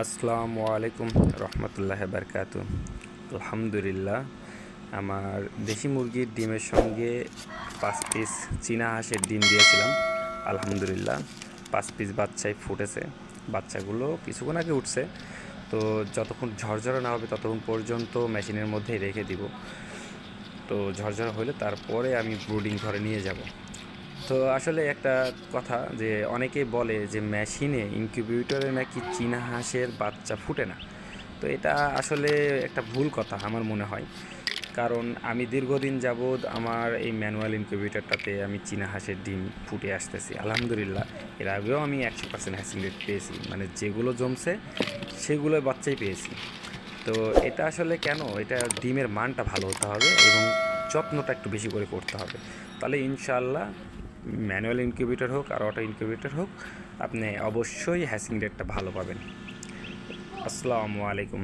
আসসালামু আলাইকুম রহমতুল্লাহ বারকাতু। আলহামদুলিল্লাহ, আমার দেশি মুরগির ডিমের সঙ্গে 5 পিস চীনা হাঁসের ডিম দিয়েছিলাম। আলহামদুলিল্লাহ, 5 পিস বাচ্চাই ফুটেছে। বাচ্চাগুলো কিছুক্ষণ আগে উঠছে। তো যতক্ষণ ঝরঝরা না হবে ততক্ষণ পর্যন্ত মেশিনের মধ্যেই রেখে দিব। তো ঝরঝরা হলে তারপরে আমি ব্রুডিং ঘরে নিয়ে যাব। তো আসলে একটা কথা, যে অনেকেই বলে যে মেশিনে ইনকিউবেটরে নাকি চীনা হাঁসের বাচ্চা ফুটে না। তো এটা আসলে একটা ভুল কথা আমার মনে হয়। কারণ আমি দীর্ঘদিন যাবৎ আমার এই ম্যানুয়াল ইনকিউবেটরটাতে আমি চীনা হাঁসের ডিম ফুটে আসতেছি আলহামদুলিল্লাহ। এর আগেও আমি 100% হ্যাসিং রেট পেয়েছি, মানে যেগুলো জমছে সেগুলো বাচ্চাই পেয়েছি। তো এটা আসলে কেন, এটা ডিমের মানটা ভালো হতে হবে এবং যত্নটা একটু বেশি করে করতে হবে। তাহলে ইনশাআল্লাহ ম্যানুয়াল ইনকিউবেটর হোক আর অটো ইনকিউবেটর হোক, আপনি অবশ্যই হ্যাসিং রেটটা ভালো পাবেন। আসসালামু আলাইকুম।